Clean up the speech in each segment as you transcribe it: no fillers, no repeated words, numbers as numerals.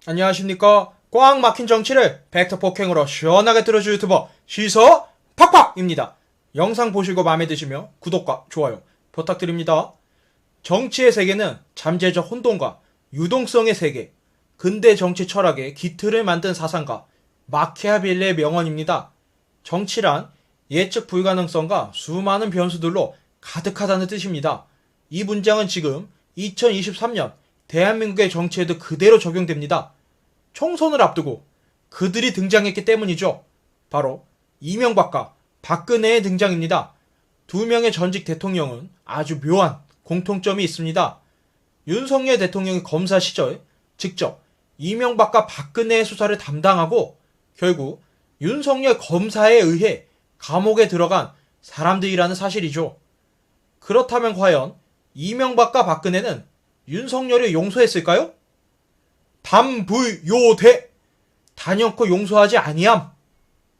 안녕하십니까. 꽉 막힌 정치를 벡터 폭행으로 시원하게 들어줄 유튜버 시서 팍팍입니다. 영상 보시고 마음에 드시면 구독과 좋아요 부탁드립니다. 정치의 세계는 잠재적 혼돈과 유동성의 세계, 근대 정치 철학의 기틀을 만든 사상가 마키아벨리의 명언입니다. 정치란 예측 불가능성과 수많은 변수들로 가득하다는 뜻입니다. 이 문장은 지금 2023년 대한민국의 정치에도 그대로 적용됩니다. 총선을 앞두고 그들이 등장했기 때문이죠. 바로 이명박과 박근혜의 등장입니다. 두 명의 전직 대통령은 아주 묘한 공통점이 있습니다. 윤석열 대통령이 검사 시절 직접 이명박과 박근혜의 수사를 담당하고 결국 윤석열 검사에 의해 감옥에 들어간 사람들이라는 사실이죠. 그렇다면 과연 이명박과 박근혜는 윤석열을 용서했을까요? 담불요대 단연코 용서하지 아니함.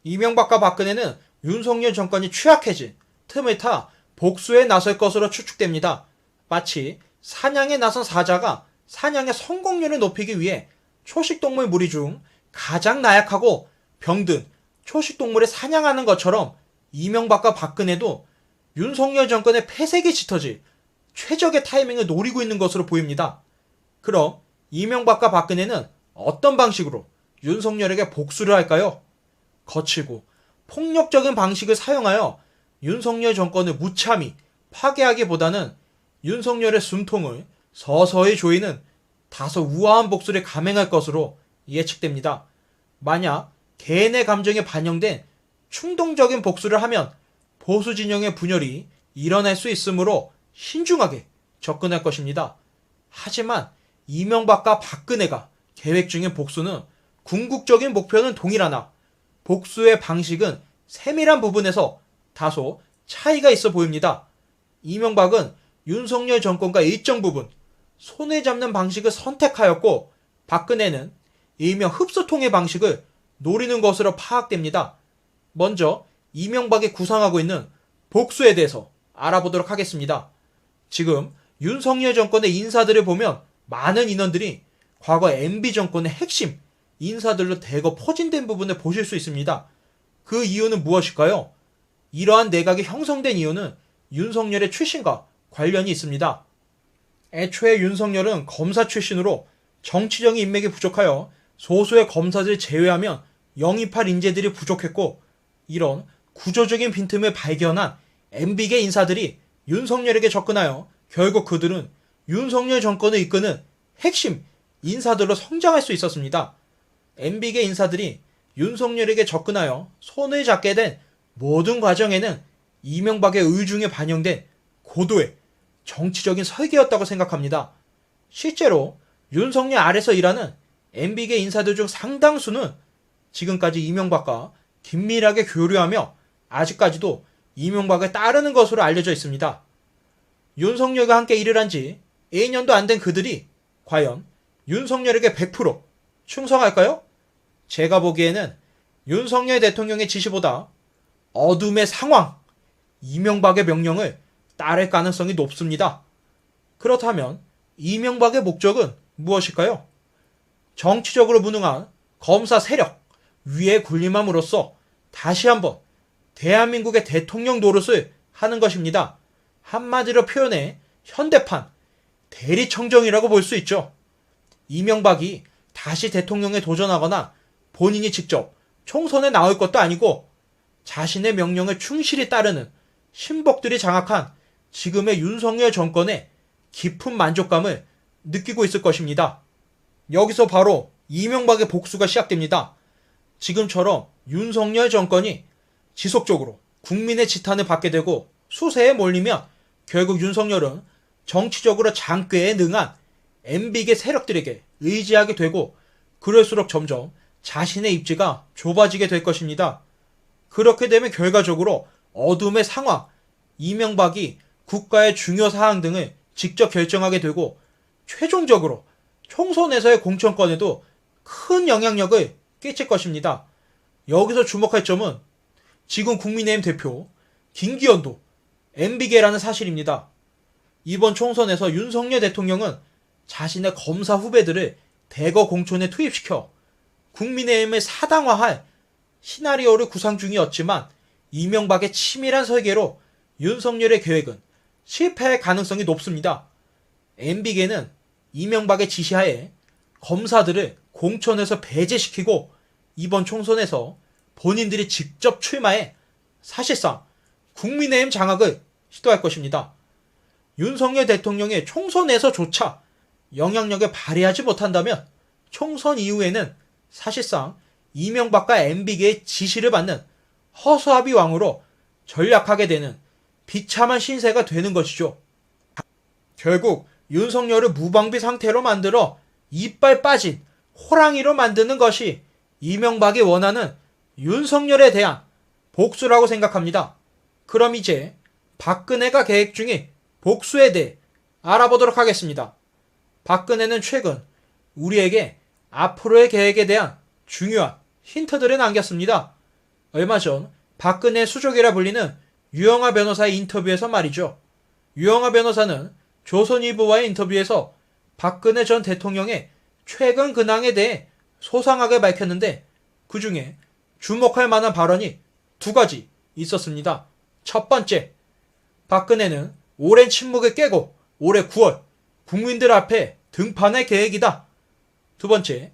이명박과 박근혜는 윤석열 정권이 취약해진 틈을 타 복수에 나설 것으로 추측됩니다. 마치 사냥에 나선 사자가 사냥의 성공률을 높이기 위해 초식동물 무리 중 가장 나약하고 병든 초식동물을 사냥하는 것처럼 이명박과 박근혜도 윤석열 정권의 폐색이 짙어질 최적의 타이밍을 노리고 있는 것으로 보입니다. 그럼 이명박과 박근혜는 어떤 방식으로 윤석열에게 복수를 할까요? 거칠고 폭력적인 방식을 사용하여 윤석열 정권을 무참히 파괴하기보다는 윤석열의 숨통을 서서히 조이는 다소 우아한 복수를 감행할 것으로 예측됩니다. 만약 개인의 감정에 반영된 충동적인 복수를 하면 보수 진영의 분열이 일어날 수 있으므로 신중하게 접근할 것입니다. 하지만 이명박과 박근혜가 계획 중인 복수는 궁극적인 목표는 동일하나 복수의 방식은 세밀한 부분에서 다소 차이가 있어 보입니다. 이명박은 윤석열 정권과 일정 부분 손을 잡는 방식을 선택하였고 박근혜는 일명 흡수통의 방식을 노리는 것으로 파악됩니다. 먼저 이명박이 구상하고 있는 복수에 대해서 알아보도록 하겠습니다. 지금 윤석열 정권의 인사들을 보면 많은 인원들이 과거 MB 정권의 핵심 인사들로 대거 포진된 부분을 보실 수 있습니다. 그 이유는 무엇일까요? 이러한 내각이 형성된 이유는 윤석열의 출신과 관련이 있습니다. 애초에 윤석열은 검사 출신으로 정치적인 인맥이 부족하여 소수의 검사들 제외하면 영입할 인재들이 부족했고 이런 구조적인 빈틈을 발견한 MB계 인사들이 윤석열에게 접근하여 결국 그들은 윤석열 정권을 이끄는 핵심 인사들로 성장할 수 있었습니다. MB계 인사들이 윤석열에게 접근하여 손을 잡게 된 모든 과정에는 이명박의 의중에 반영된 고도의 정치적인 설계였다고 생각합니다. 실제로 윤석열 아래서 일하는 MB계 인사들 중 상당수는 지금까지 이명박과 긴밀하게 교류하며 아직까지도 이명박을 따르는 것으로 알려져 있습니다. 윤석열과 함께 일을 한 지 1년도 안 된 그들이 과연 윤석열에게 100% 충성할까요? 제가 보기에는 윤석열 대통령의 지시보다 어둠의 상황, 이명박의 명령을 따를 가능성이 높습니다. 그렇다면 이명박의 목적은 무엇일까요? 정치적으로 무능한 검사 세력 위에 군림함으로써 다시 한번 대한민국의 대통령 노릇을 하는 것입니다. 한마디로 표현해 현대판 대리청정이라고 볼 수 있죠. 이명박이 다시 대통령에 도전하거나 본인이 직접 총선에 나올 것도 아니고 자신의 명령을 충실히 따르는 신복들이 장악한 지금의 윤석열 정권의 깊은 만족감을 느끼고 있을 것입니다. 여기서 바로 이명박의 복수가 시작됩니다. 지금처럼 윤석열 정권이 지속적으로 국민의 지탄을 받게 되고 수세에 몰리면 결국 윤석열은 정치적으로 장꾀에 능한 MB계 세력들에게 의지하게 되고 그럴수록 점점 자신의 입지가 좁아지게 될 것입니다. 그렇게 되면 결과적으로 어둠의 상황, 이명박이 국가의 중요 사항 등을 직접 결정하게 되고 최종적으로 총선에서의 공천권에도 큰 영향력을 끼칠 것입니다. 여기서 주목할 점은 지금 국민의힘 대표 김기현도 MB계라는 사실입니다. 이번 총선에서 윤석열 대통령은 자신의 검사 후배들을 대거 공천에 투입시켜 국민의힘을 사당화할 시나리오를 구상 중이었지만 이명박의 치밀한 설계로 윤석열의 계획은 실패할 가능성이 높습니다. MB계는 이명박의 지시하에 검사들을 공천에서 배제시키고 이번 총선에서 본인들이 직접 출마해 사실상 국민의힘 장악을 시도할 것입니다. 윤석열 대통령의 총선에서조차 영향력을 발휘하지 못한다면 총선 이후에는 사실상 이명박과 MB계의 지시를 받는 허수아비 왕으로 전락하게 되는 비참한 신세가 되는 것이죠. 결국 윤석열을 무방비 상태로 만들어 이빨 빠진 호랑이로 만드는 것이 이명박이 원하는 윤석열에 대한 복수라고 생각합니다. 그럼 이제 박근혜가 계획 중인 복수에 대해 알아보도록 하겠습니다. 박근혜는 최근 우리에게 앞으로의 계획에 대한 중요한 힌트들을 남겼습니다. 얼마 전 박근혜 수족이라 불리는 유영하 변호사의 인터뷰에서 말이죠. 유영하 변호사는 조선일보와의 인터뷰에서 박근혜 전 대통령의 최근 근황에 대해 소상하게 밝혔는데 그 중에 주목할 만한 발언이 두 가지 있었습니다. 첫 번째, 박근혜는 오랜 침묵을 깨고 올해 9월 국민들 앞에 등판할 계획이다. 두 번째,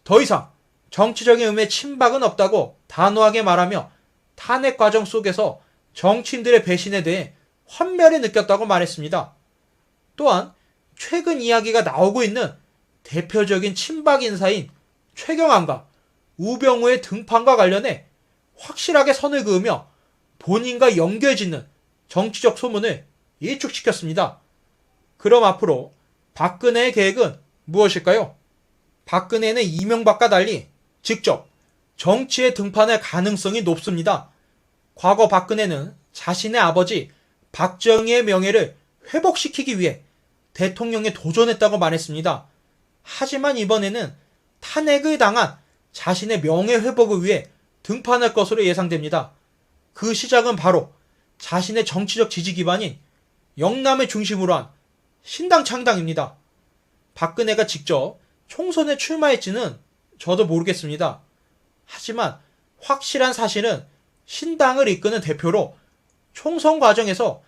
더 이상 정치적인 의미의 침박은 없다고 단호하게 말하며 탄핵 과정 속에서 정치인들의 배신에 대해 환멸을 느꼈다고 말했습니다. 또한 최근 이야기가 나오고 있는 대표적인 친박 인사인 최경환과 우병우의 등판과 관련해 확실하게 선을 그으며 본인과 연결짓는 정치적 소문을 일축시켰습니다. 그럼 앞으로 박근혜의 계획은 무엇일까요? 박근혜는 이명박과 달리 직접 정치에 등판할 가능성이 높습니다. 과거 박근혜는 자신의 아버지 박정희의 명예를 회복시키기 위해 대통령에 도전했다고 말했습니다. 하지만 이번에는 탄핵을 당한 자신의 명예 회복을 위해 등판할 것으로 예상됩니다. 그 시작은 바로 자신의 정치적 지지 기반인 영남을 중심으로 한 신당 창당입니다. 박근혜가 직접 총선에 출마할지는 저도 모르겠습니다. 하지만 확실한 사실은 신당을 이끄는 대표로 총선 과정에서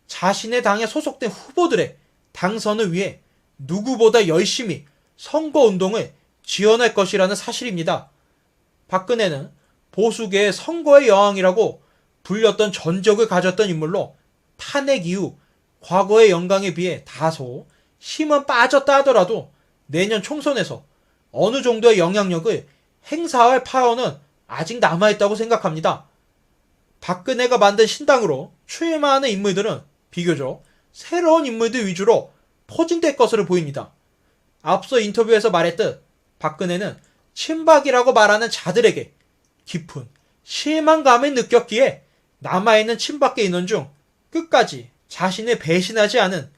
자신의 당에 소속된 후보들의 당선을 위해 누구보다 열심히 선거운동을 지원할 것이라는 사실입니다. 박근혜는 보수계의 선거의 여왕이라고 불렸던 전적을 가졌던 인물로 탄핵 이후 과거의 영광에 비해 다소 힘은 빠졌다 하더라도 내년 총선에서 어느 정도의 영향력을 행사할 파워는 아직 남아있다고 생각합니다. 박근혜가 만든 신당으로 출마하는 인물들은 비교적 새로운 인물들 위주로 포진될 것으로 보입니다. 앞서 인터뷰에서 말했듯 박근혜는 친박이라고 말하는 자들에게 깊은 실망감을 느꼈기에 남아있는 친박계 인원 중 끝까지 자신을 배신하지 않은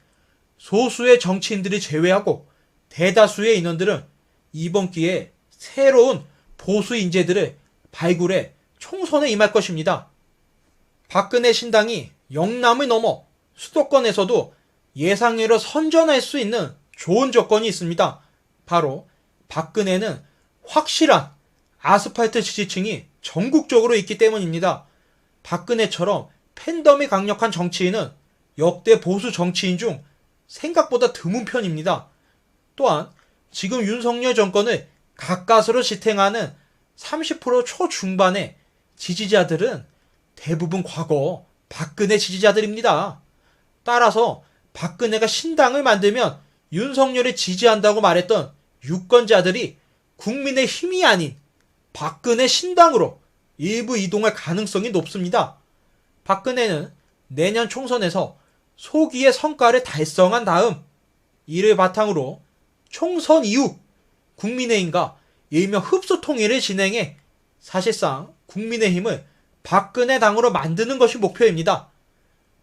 소수의 정치인들을 제외하고 대다수의 인원들은 이번 기회에 새로운 보수 인재들을 발굴해 총선에 임할 것입니다. 박근혜 신당이 영남을 넘어 수도권에서도 예상외로 선전할 수 있는 좋은 조건이 있습니다. 바로 박근혜는 확실한 아스팔트 지지층이 전국적으로 있기 때문입니다. 박근혜처럼 팬덤이 강력한 정치인은 역대 보수 정치인 중 생각보다 드문 편입니다. 또한 지금 윤석열 정권을 가까스로 지탱하는 30% 초중반의 지지자들은 대부분 과거 박근혜 지지자들입니다. 따라서 박근혜가 신당을 만들면 윤석열을 지지한다고 말했던 유권자들이 국민의 힘이 아닌 박근혜 신당으로 일부 이동할 가능성이 높습니다. 박근혜는 내년 총선에서 소기의 성과를 달성한 다음 이를 바탕으로 총선 이후 국민의힘과 일명 흡수통일을 진행해 사실상 국민의힘을 박근혜 당으로 만드는 것이 목표입니다.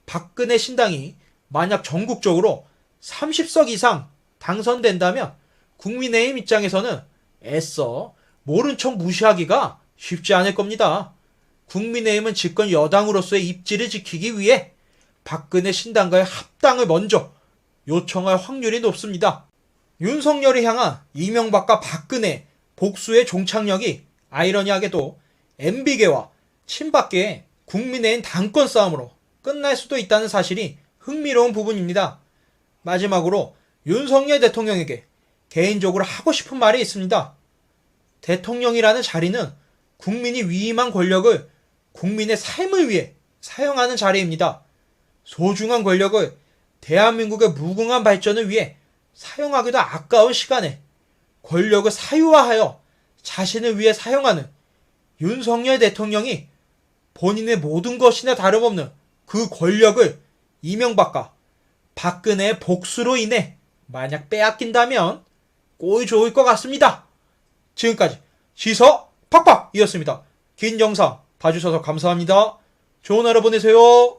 박근혜 신당이 만약 전국적으로 30석 이상 당선된다면 국민의힘 입장에서는 애써 모른 척 무시하기가 쉽지 않을 겁니다. 국민의힘은 집권 여당으로서의 입지를 지키기 위해 박근혜 신당과의 합당을 먼저 요청할 확률이 높습니다. 윤석열이 향한 이명박과 박근혜 복수의 종착역이 아이러니하게도 MB계와 친박계의 국민의힘 당권 싸움으로 끝날 수도 있다는 사실이 흥미로운 부분입니다. 마지막으로 윤석열 대통령에게 개인적으로 하고 싶은 말이 있습니다. 대통령이라는 자리는 국민이 위임한 권력을 국민의 삶을 위해 사용하는 자리입니다. 소중한 권력을 대한민국의 무궁한 발전을 위해 사용하기도 아까운 시간에 권력을 사유화하여 자신을 위해 사용하는 윤석열 대통령이 본인의 모든 것이나 다름없는 그 권력을 이명박과 박근혜의 복수로 인해 만약 빼앗긴다면 꼴 좋을 것 같습니다. 지금까지 시서 팍팍이었습니다. 긴 영상 봐주셔서 감사합니다. 좋은 하루 보내세요.